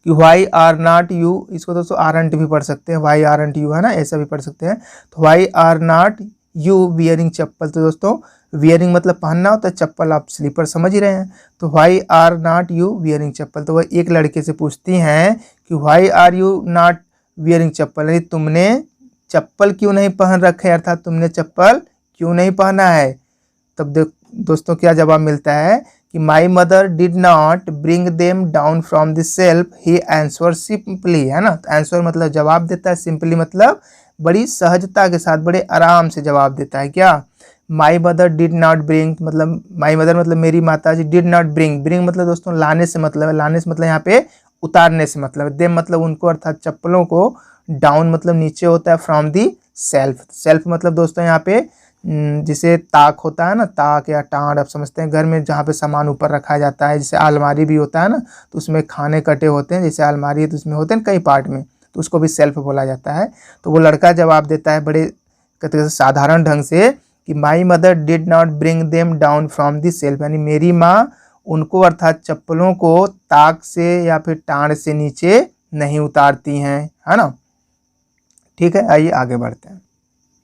कि व्हाई आर नॉट यू, इसको दोस्तों आरंट भी पढ़ सकते हैं, व्हाई आरंट यू, है ना, ऐसा भी पढ़ सकते हैं। तो why are not you wearing chappal, तो दोस्तों वियरिंग मतलब पहनना होता है, चप्पल आप स्लीपर समझ ही रहे हैं। तो why are not you wearing chappal, तो वह एक लड़के से पूछती हैं कि why are you not wearing chappal, यानी तुमने चप्पल क्यों नहीं पहन रखे, अर्थात तुमने चप्पल क्यों नहीं पहना है। तब दोस्तों क्या जवाब मिलता है कि my mother did not bring them down from the self, he answer simply, है ना। आंसर मतलब जवाब देता है, सिंपली मतलब बड़ी सहजता के साथ बड़े आराम से जवाब देता है। क्या my mother did not bring मतलब माई मदर मतलब मेरी माता जी, डिड नॉट ब्रिंग, ब्रिंग मतलब दोस्तों लाने से मतलब है, लाने से मतलब यहाँ पे उतारने से मतलब है, देम मतलब उनको अर्थात चप्पलों को, डाउन मतलब नीचे होता है, फ्रॉम दी सेल्फ, सेल्फ मतलब दोस्तों यहाँ पे जिसे ताक होता है ना, ताक या टांड आप समझते हैं, घर में जहाँ पे सामान ऊपर रखा जाता है, जैसे अलमारी भी होता है ना, तो उसमें खाने कटे होते हैं, जैसे अलमारी है तो उसमें होते हैं कई पार्ट में, तो उसको भी सेल्फ बोला जाता है। तो वो लड़का जवाब देता है बड़े कहते साधारण ढंग से कि my mother did not bring them down from the self, यानी मेरी माँ उनको अर्थात चप्पलों को ताक से या फिर टांड से नीचे नहीं उतारती हैं, है ना, ठीक है। आइए आगे बढ़ते हैं।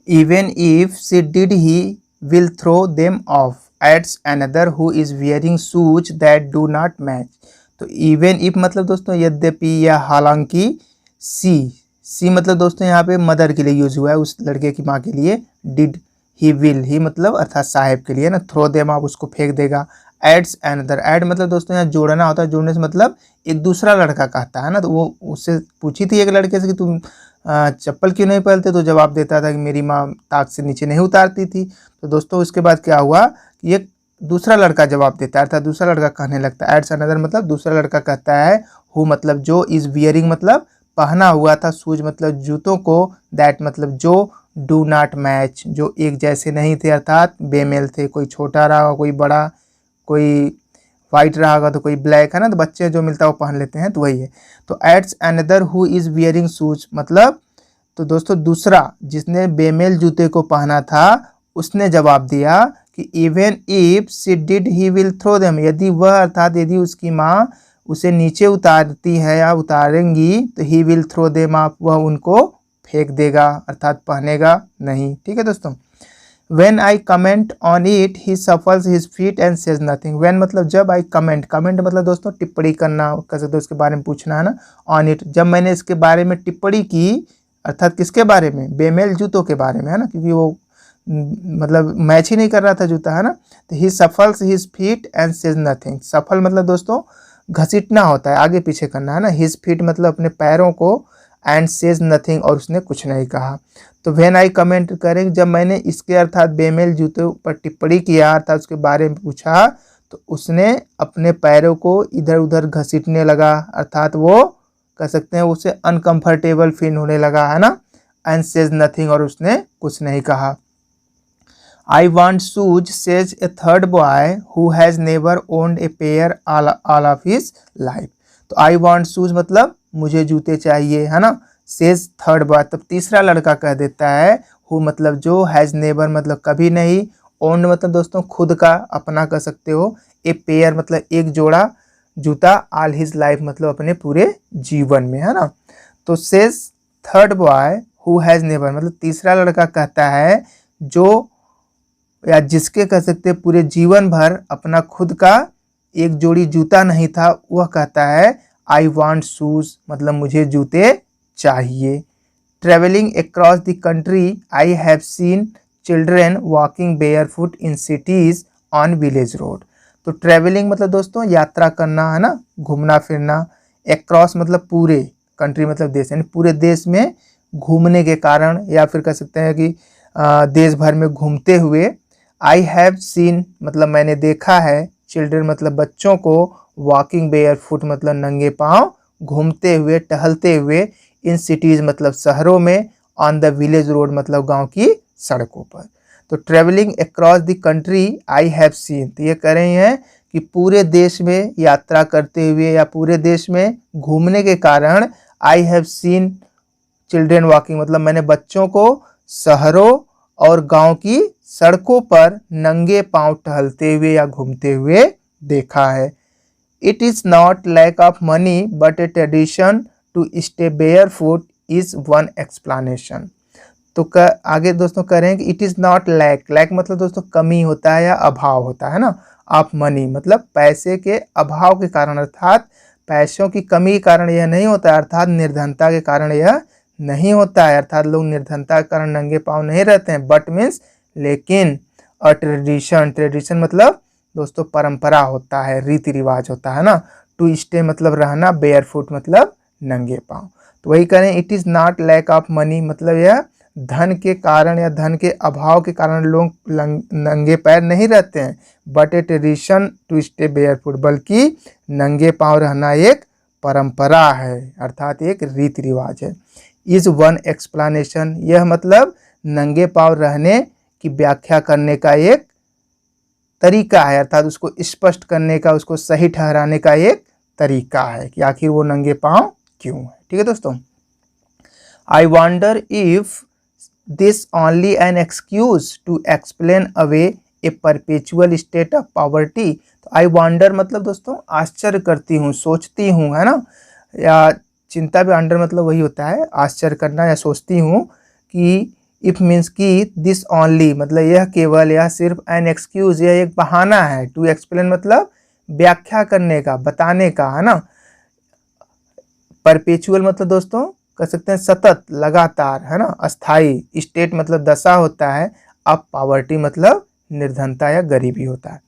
Even if she did he will throw them off as another who is wearing shoes that do not match. तो इवन इफ मतलब दोस्तों यद्यपि या हालांकि, सी मतलब दोस्तों यहाँ पे मदर के लिए यूज हुआ है, उस लड़के की माँ के लिए। डिड ही विल, ही मतलब अर्थात साहेब के लिए ना, थ्रो देम आप उसको फेंक देगा। एड्स अनदर, एड मतलब दोस्तों यहाँ जोड़ना होता है, जोड़ने से मतलब एक दूसरा लड़का कहता है ना, तो वो उससे पूछी थी एक लड़के से कि तुम चप्पल क्यों नहीं पहनते, तो जवाब देता था कि मेरी माँ ताक से नीचे नहीं उतारती थी। तो दोस्तों उसके बाद क्या हुआ कि एक दूसरा लड़का जवाब देता है अर्थात दूसरा लड़का कहने लगता है। एड्स अनदर मतलब दूसरा लड़का कहता है, हु मतलब जो, इज वियरिंग मतलब पहना हुआ था, शूज मतलब जूतों को, दैट मतलब जो, डू नॉट मैच जो एक जैसे नहीं थे अर्थात बेमेल थे, कोई छोटा रहा कोई बड़ा, कोई वाइट रहा होगा तो कोई ब्लैक, है ना, तो बच्चे जो मिलता है वो पहन लेते हैं, तो वही है। तो ads another who is wearing shoes मतलब, तो दोस्तों दूसरा जिसने बेमेल जूते को पहना था उसने जवाब दिया कि even if she did he will throw them, यदि वह अर्थात यदि उसकी माँ उसे नीचे उतारती है या उतारेंगी तो ही विल थ्रो देम आप, वह उनको फेंक देगा अर्थात पहनेगा नहीं। ठीक है दोस्तों। When I comment on it, he shuffles his feet and says nothing. When मतलब जब I comment मतलब दोस्तों टिप्पणी करना, कह सकते हो इसके बारे में पूछना है ना। On it, जब मैंने इसके बारे में टिप्पणी की अर्थात किसके बारे में, बेमेल जूतों के बारे में है ना, क्योंकि वो मतलब मैच ही नहीं कर रहा था जूता है ना। तो he shuffles his feet and says nothing. Shuffle मतलब दोस्तों घसीटना होता है, आगे पीछे करना है ना। हिज फीट मतलब अपने पैरों को, एंड सेज नथिंग और उसने कुछ नहीं कहा। तो व्हेन आई कमेंट करेंगे, जब मैंने इसके अर्थात बेमेल जूतों पर टिप्पणी किया अर्थात उसके बारे में पूछा, तो उसने अपने पैरों को इधर उधर घसीटने लगा अर्थात वो कह सकते हैं उसे अनकंफर्टेबल फील होने लगा है ना। एंड सेज नथिंग और उसने कुछ नहीं कहा। I want shoes, says a third boy who has never owned a pair all of his life. तो I want shoes मतलब मुझे जूते चाहिए है ना। says third boy तब तीसरा लड़का कह देता है, who मतलब जो, has never मतलब कभी नहीं, owned मतलब दोस्तों खुद का, अपना कह सकते हो, a pair मतलब एक जोड़ा जूता, all his life मतलब अपने पूरे जीवन में है ना। तो says third boy who has never मतलब तीसरा लड़का कहता है जो या जिसके कह सकते पूरे जीवन भर अपना खुद का एक जोड़ी जूता नहीं था, वह कहता है आई वांट शूज मतलब मुझे जूते चाहिए। Travelling across the country I have seen children walking barefoot in CTs on village road. तो ट्रेवलिंग मतलब दोस्तों यात्रा करना है ना, घूमना फिरना। अक्रॉस मतलब पूरे, कंट्री मतलब देश, यानी पूरे देश में घूमने के कारण या फिर कह सकते हैं कि देश भर में घूमते हुए। आई हैव सीन मतलब मैंने देखा है, चिल्ड्रन मतलब बच्चों को, वॉकिंग बेयर फुट मतलब नंगे पाँव घूमते हुए टहलते हुए, इन सिटीज़ मतलब शहरों में, ऑन द विलेज रोड मतलब गांव की सड़कों पर। तो travelling across the country I have seen, तो ये कह रहे हैं कि पूरे देश में यात्रा करते हुए या पूरे देश में घूमने के कारण, I have seen children walking मतलब मैंने बच्चों को शहरों और गांव की सड़कों पर नंगे पांव टहलते हुए या घूमते हुए देखा है। It is not lack of money but a tradition to stay bare foot is one explanation. तो आगे दोस्तों कह रहे हैं कि it is not lack, lack मतलब दोस्तों कमी होता है या अभाव होता है ना। ऑफ मनी मतलब पैसे के अभाव के कारण अर्थात पैसों की कमी के कारण यह नहीं होता है, अर्थात निर्धनता के कारण यह नहीं होता है, अर्थात लोग निर्धनता के कारण नंगे पाँव नहीं रहते हैं। बट मीन्स लेकिन, अ ट्रेडिशन, ट्रेडिशन मतलब दोस्तों परंपरा होता है, रीति रिवाज होता है ना। टू स्टे मतलब रहना, बेयर फुट मतलब नंगे पाँव। तो वही करें, it is not lack of money मतलब यह धन के कारण या धन के अभाव के कारण लोग नंगे पैर नहीं रहते हैं। But a tradition to stay bare foot बल्कि नंगे पाँव रहना एक परंपरा है अर्थात एक रीति रिवाज है। इज वन एक्सप्लेनेशन यह मतलब नंगे पाँव रहने की व्याख्या करने का एक तरीका है अर्थात उसको स्पष्ट करने का, उसको सही ठहराने का एक तरीका है कि आखिर वो नंगे पाँव क्यों है। ठीक है दोस्तों। I wonder if this only an excuse to explain away a perpetual state of poverty. तो आई वॉन्डर मतलब दोस्तों आश्चर्य करती हूँ, सोचती हूँ है ना, या चिंता भी अंडर मतलब वही होता है आश्चर्य करना या सोचती हूँ कि इफ मीन्स कि दिस ओनली मतलब यह केवल या सिर्फ एन एक्सक्यूज यह एक बहाना है, टू एक्सप्लेन मतलब व्याख्या करने का, बताने का है ना। परपेचुअल मतलब दोस्तों कह सकते हैं सतत, लगातार है ना, अस्थाई। स्टेट मतलब दशा होता है। अब पॉवर्टी मतलब निर्धनता या गरीबी होता है।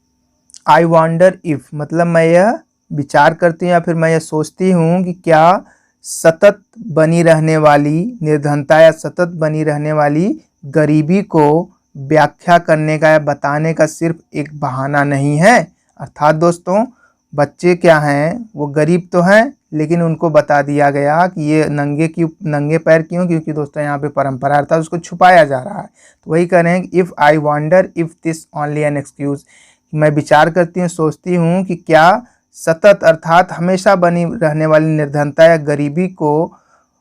आई वॉन्डर इफ मतलब मैं यह विचार करती हूँ या फिर मैं यह सोचती हूँ कि क्या सतत बनी रहने वाली निर्धनता या सतत बनी रहने वाली गरीबी को व्याख्या करने का या बताने का सिर्फ एक बहाना नहीं है। अर्थात दोस्तों बच्चे क्या हैं, वो गरीब तो हैं लेकिन उनको बता दिया गया कि ये नंगे पैर क्यों, क्योंकि दोस्तों यहाँ पे परंपरा अर्थात उसको छुपाया जा रहा है। तो वही कह रहे हैं कि if I wonder if this only an excuse, मैं विचार करती हूँ, सोचती हूँ कि क्या सतत अर्थात हमेशा बनी रहने वाली निर्धनता या गरीबी को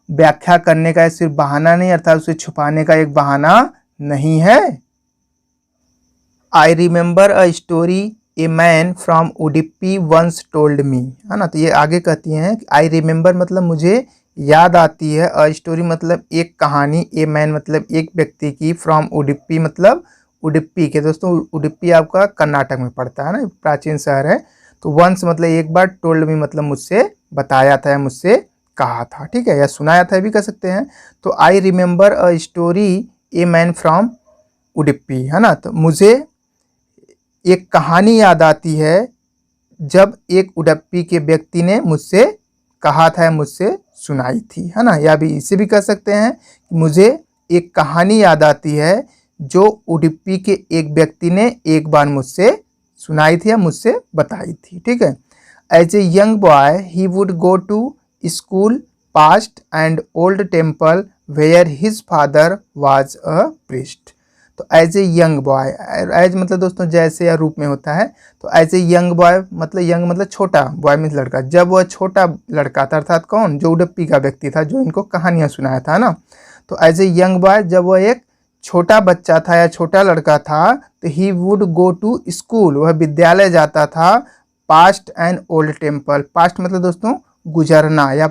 व्याख्या करने का सिर्फ बहाना नहीं अर्थात उसे छुपाने का एक बहाना नहीं है। I remember a story a man from Udupi once told me, है ना। तो ये आगे कहती हैं कि आई रिमेंबर मतलब मुझे याद आती है, अ स्टोरी मतलब एक कहानी, ए मैन मतलब एक व्यक्ति की, फ्रॉम उडुपी मतलब उडुपी के। दोस्तों उडुपी आपका कर्नाटक में पड़ता है ना, प्राचीन शहर है। तो वंस मतलब एक बार, टोल्ड मी मतलब मुझसे बताया था या मुझसे कहा था, ठीक है, या सुनाया था भी कह सकते हैं। तो आई remember a story a man from Udupi, है ना। तो मुझे एक कहानी याद आती है जब एक उडुपी के व्यक्ति ने मुझसे कहा था या मुझसे सुनाई थी, है ना। या भी इसे भी कह सकते हैं कि मुझे एक कहानी याद आती है जो उडुपी के एक व्यक्ति ने एक बार मुझसे सुनाई थी या मुझसे बताई थी, ठीक है। As a young boy he would go to school past and old temple where his father was a priest. तो as a young boy, as मतलब दोस्तों जैसे या रूप में होता है। तो एज ए यंग बॉय मतलब यंग मतलब छोटा, बॉय मीन्स लड़का। जब वह छोटा लड़का था, अर्थात कौन, जो उडुपी का व्यक्ति था जो इनको कहानियाँ सुनाया था ना। तो एज ए यंग बॉय जब वह एक छोटा बच्चा था या छोटा लड़का था, तो he would go to school, वह विद्यालय जाता था। Past and old temple, past मतलब दोस्तों गुजरना या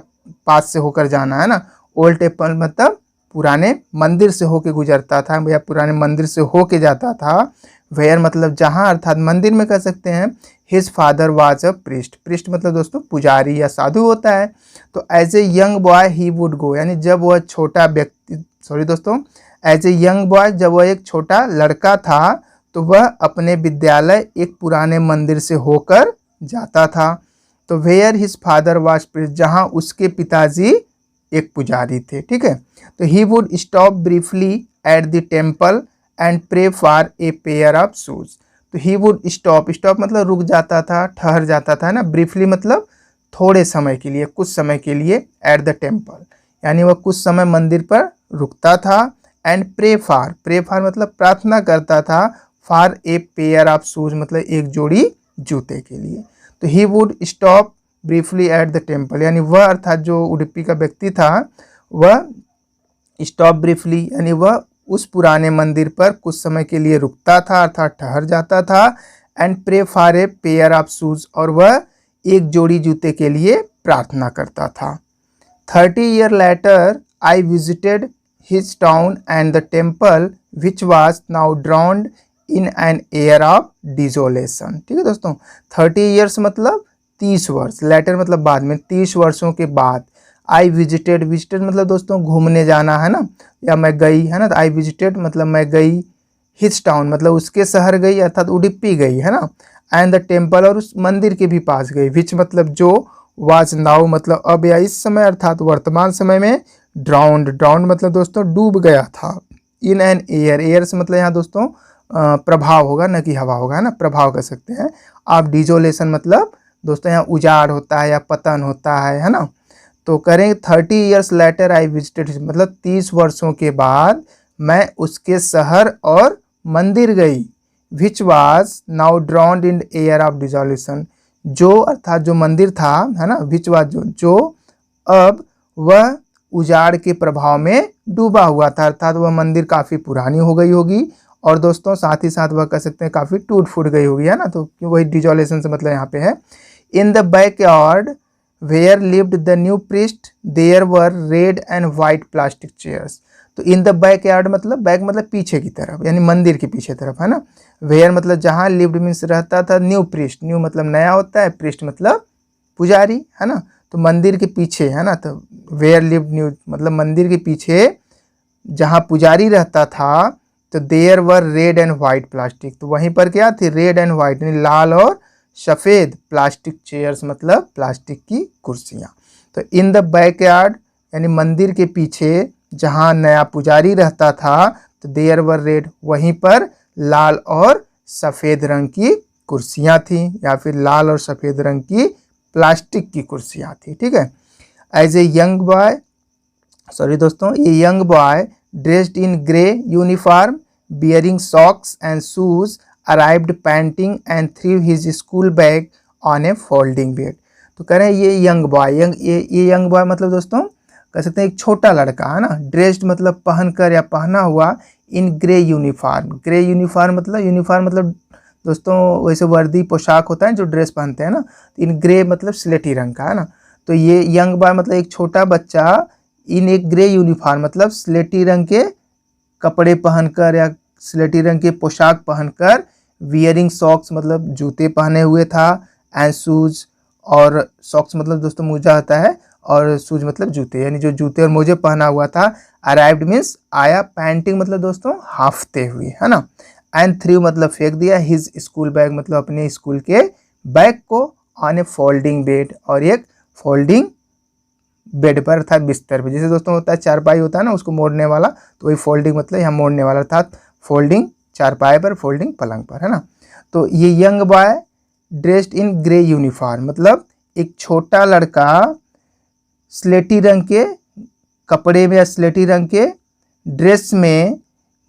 पास से होकर जाना, है ना। ओल्ड टेम्पल मतलब पुराने मंदिर से होके गुजरता था या पुराने मंदिर से होके जाता था। वेयर मतलब जहाँ, अर्थात मंदिर में कह सकते हैं। His father was a priest, priest मतलब दोस्तों पुजारी या साधु होता है। तो as a young boy he would go, यानी जब वह छोटा व्यक्ति, सॉरी दोस्तों, एज ए यंग बॉय जब वह एक छोटा लड़का था तो वह अपने विद्यालय एक पुराने मंदिर से होकर जाता था। तो where his father was priest, जहाँ उसके पिताजी एक पुजारी थे, ठीक है। तो he would stop briefly at the temple and pray for a pair of shoes. तो ही वुड स्टॉप, स्टॉप मतलब रुक जाता था, ठहर जाता था ना। ब्रीफली मतलब थोड़े समय के लिए, कुछ समय के लिए। एट द टेम्पल यानी वह कुछ समय मंदिर पर रुकता था। एंड प्रे फॉर मतलब प्रार्थना करता था। For a pair of shoes मतलब एक जोड़ी जूते के लिए। तो he would stop briefly at the temple, यानी वह, अर्थात जो उडुपी का व्यक्ति था, वह स्टॉप ब्रीफली यानी वह उस पुराने मंदिर पर कुछ समय के लिए रुकता था, अर्थात ठहर जाता था। And pray for a pair of shoes, और वह एक जोड़ी जूते के लिए प्रार्थना करता था। 30 years later I visited his town and the temple which was now drowned in an air of desolation। ठीक है दोस्तों, 30 years मतलब 30 वर्ष, लेटर मतलब बाद में, 30 वर्षों के बाद। आई विजिटेड, विजिटेड मतलब दोस्तों घूमने जाना, है ना, या मैं गई, है ना। तो आई विजिटेड मतलब मैं गई, हिज टाउन मतलब उसके शहर गई, अर्थात उडुपी गई, है ना। एंड द टेम्पल और उस मंदिर के भी पास गई। विच मतलब जो, वाज नाउ मतलब अब या इस समय, अर्थात वर्तमान समय में। ड्राउंड, ड्राउंड मतलब दोस्तों डूब गया था। इन एन एयर, एयर से मतलब यहाँ दोस्तों प्रभाव होगा, न कि हवा होगा, है ना, प्रभाव कह सकते हैं आप। डिजोलेशन मतलब दोस्तों यहाँ उजाड़ होता है या पतन होता है ना। तो करें 30 years later आई विजिटेड, मतलब 30 वर्षों के बाद मैं उसके शहर और मंदिर गई। Which was now drowned in air of dissolution, जो अर्थात जो मंदिर था, है ना, विच वाज जो अब वह उजाड़ के प्रभाव में डूबा हुआ था, अर्थात वह मंदिर काफ़ी पुरानी हो गई होगी। और दोस्तों साथ ही साथ वह कह सकते हैं काफ़ी टूट फूट गई होगी, है ना। तो वही डिजोलेशन से मतलब यहाँ पे है। In the backyard where lived the new priest there were red and white plastic chairs. तो इन द बैकयार्ड मतलब बैक मतलब पीछे की तरफ, यानी मंदिर के पीछे तरफ, है ना। वेयर मतलब जहाँ, लिव्ड मीन्स रहता था, न्यू प्रीस्ट, न्यू मतलब नया होता है, प्रीस्ट मतलब पुजारी, है ना। तो मंदिर के पीछे, है ना, तो वेयर लिव्ड न्यू मतलब मंदिर के पीछे जहाँ पुजारी रहता था। तो there were red and white plastic, तो वहीं पर क्या थी, रेड एंड वाइट यानी लाल और सफ़ेद प्लास्टिक चेयर्स मतलब प्लास्टिक की कुर्सियाँ। तो इन द बैकयार्ड यानी मंदिर के पीछे जहाँ नया पुजारी रहता था, तो देयर वर रेड वहीं पर लाल और सफ़ेद रंग की कुर्सियाँ थी, या फिर लाल और सफ़ेद रंग की प्लास्टिक की कुर्सियाँ थी, ठीक है। As a young boy, sorry दोस्तों, ये young boy dressed in grey uniform bearing socks and shoes arrived panting and threw his school bag on a folding bed. तो कह रहे हैं ये यंग बॉय, ये यंग बॉय मतलब दोस्तों कह सकते हैं एक छोटा लड़का, है ना। ड्रेस्ड मतलब पहनकर या पहना हुआ, इन ग्रे यूनिफॉर्म, ग्रे यूनिफॉर्म मतलब दोस्तों वैसे वर्दी पोशाक होता है जो ड्रेस पहनते हैं ना। इन ग्रे मतलब स्लेटी रंग का, है ना। तो ये यंग बॉय मतलब एक छोटा बच्चा इन एक ग्रे यूनिफॉर्म मतलब स्लेटी रंग के कपड़े पहनकर या स्लेटी रंग के पोशाक पहनकर, वियरिंग सॉक्स मतलब जूते पहने हुए था, एंड शूज, और सॉक्स मतलब दोस्तों मोजा होता है, और शूज मतलब जूते, यानी जो जूते और मोजे पहना हुआ था। अराइव्ड मीन्स आया, पैंटिंग मतलब दोस्तों हाफते हुए, है ना। एंड थ्रू मतलब फेंक दिया, हिज स्कूल बैग मतलब अपने स्कूल के बैग को, ऑन ए फोल्डिंग बेड, और एक फोल्डिंग बेड पर अर्थात बिस्तर पर। जैसे दोस्तों होता है चारपाई होता है ना, उसको मोड़ने वाला, तो वही फोल्डिंग मतलब यहाँ मोड़ने वाला, अर्थात फोल्डिंग चारपाई पर, फोल्डिंग पलंग पर, है ना। तो ये young boy dressed in grey uniform मतलब एक छोटा लड़का स्लेटी रंग के कपड़े में या स्लेटी रंग के ड्रेस में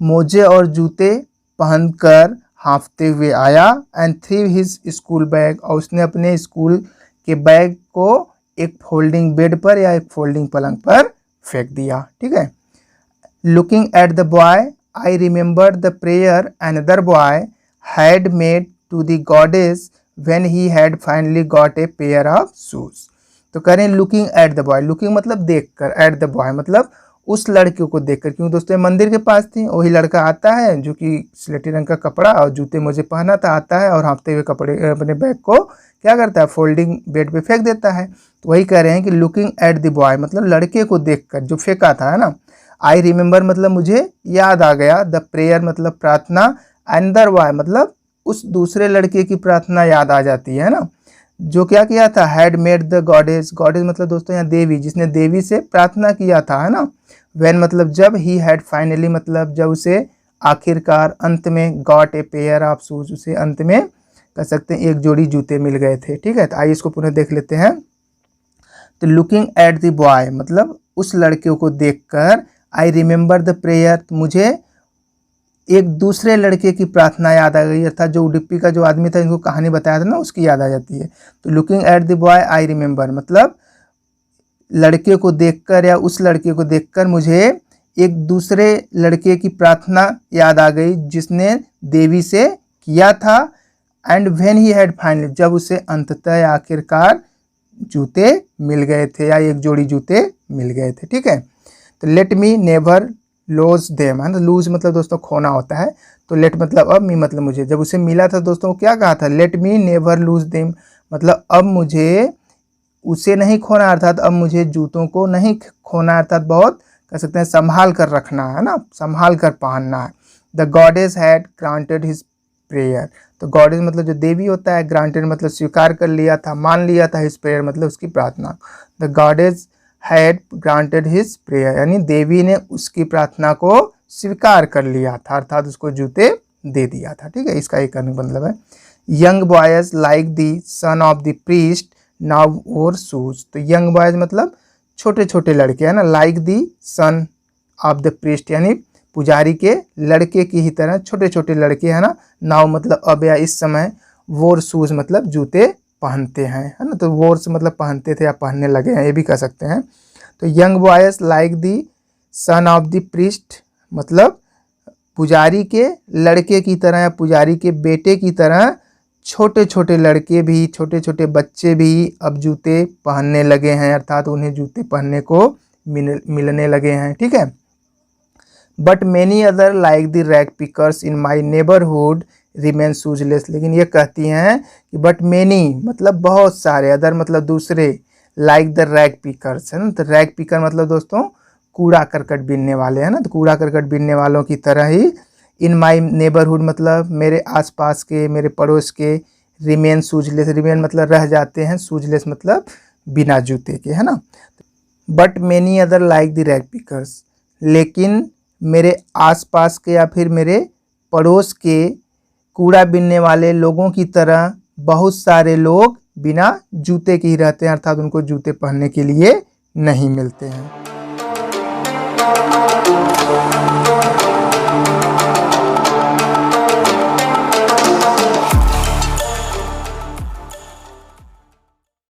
मोजे और जूते पहनकर हाँफते हुए आया, and three his school bag, और उसने अपने स्कूल के बैग को एक फोल्डिंग बेड पर या एक फोल्डिंग पलंग पर फेंक दिया। ठीक है। Looking at the boy I remember the prayer another boy had made to the goddess when he had finally got a pair of shoes. तो कह रहे हैं looking at the boy, looking मतलब देखकर, एट द बॉय मतलब उस लड़के को देखकर, क्योंकि दोस्तों मंदिर के पास थी, वही लड़का आता है जो कि स्लेटी रंग का कपड़ा और जूते मोजे पहना था, आता है और हाँफते हुए कपड़े अपने बैग को क्या करता है, फोल्डिंग बेड पे फेंक देता है। तो वही कह रहे हैं कि लुकिंग एट द बॉय मतलब लड़के को देखकर जो फेंका था, है ना। आई रिमेंबर मतलब मुझे याद आ गया, द प्रेयर मतलब प्रार्थना, अनदर बॉय मतलब उस दूसरे लड़के की प्रार्थना याद आ जाती है ना, जो क्या किया था, had made the goddess, goddess मतलब दोस्तों यहाँ देवी, जिसने देवी से प्रार्थना किया था, है ना। व्हेन मतलब जब, ही हैड फाइनली मतलब जब उसे आखिरकार, अंत में, got a pair of shoes उसे अंत में कह सकते हैं एक जोड़ी जूते मिल गए थे। ठीक है। तो आइए इसको पुनः देख लेते हैं। तो लुकिंग एट द बॉय मतलब उस लड़के को देखकर, आई रिमेंबर द प्रेयर तो मुझे एक दूसरे लड़के की प्रार्थना याद आ गई, अर्थात जो उडुपी का जो आदमी था इनको कहानी बताया था ना, उसकी याद आ जाती है। तो looking at the boy I remember मतलब लड़के को देखकर या उस लड़के को देखकर मुझे एक दूसरे लड़के की प्रार्थना याद आ गई जिसने देवी से किया था, and when he had finally जब उसे अंततः आखिरकार जूते मिल गए थे या एक जोड़ी जूते मिल गए थे। ठीक है। तो let me never lose them, है ना। लूज मतलब दोस्तों खोना होता है, तो लेट मतलब अब, मी मतलब मुझे, जब उसे मिला था दोस्तों क्या कहा था, let me never lose them मतलब अब मुझे उसे नहीं खोना, अर्थात अब मुझे जूतों को नहीं खोना, अर्थात बहुत कह सकते हैं संभाल कर रखना है ना, संभाल कर पहनना है। The goddess had granted his prayer, तो गॉडेस मतलब जो देवी होता है, ग्रांटेड मतलब स्वीकार कर लिया था, मान लिया था, हिज प्रेयर मतलब उसकी प्रार्थना। The goddess had granted his prayer यानी देवी ने उसकी प्रार्थना को स्वीकार कर लिया था, अर्थात उसको जूते दे दिया था। ठीक है। इसका एक मतलब है young boys like the son of the priest now और शूज। तो यंग बॉयज मतलब छोटे छोटे लड़के, है ना, like the son of the priest यानी पुजारी के लड़के की ही तरह छोटे छोटे लड़के, है ना। नाउ मतलब अब या इस समय, वोर शूज मतलब जूते पहनते हैं, है ना। तो वोर्स मतलब पहनते थे या पहनने लगे हैं, ये भी कह सकते हैं। तो young boys like the son of the priest मतलब पुजारी के लड़के की तरह या पुजारी के बेटे की तरह छोटे छोटे लड़के भी, छोटे छोटे बच्चे भी अब जूते पहनने लगे हैं, अर्थात उन्हें जूते पहनने को मिलने लगे हैं। ठीक है। But many other like the rag pickers in my neighbourhood remain shoeless, लेकिन ये कहती हैं कि बट मैनी मतलब बहुत सारे, अदर मतलब दूसरे, लाइक द रैग पिकर्स, है ना। तो रैग पिकर मतलब दोस्तों कूड़ा करकट बीनने वाले, है ना। तो कूड़ा करकट बीनने वालों की तरह ही इन माई नेबरहुड मतलब मेरे आसपास के, मेरे पड़ोस के, रिमेन शूजलेस, रिमेन मतलब रह जाते हैं, शूजलेस मतलब बिना जूते के, है ना। But many other like the rag pickers लेकिन मेरे आसपास के या फिर मेरे पड़ोस के कूड़ा बीनने वाले लोगों की तरह बहुत सारे लोग बिना जूते के ही रहते हैं, अर्थात उनको जूते पहनने के लिए नहीं मिलते हैं।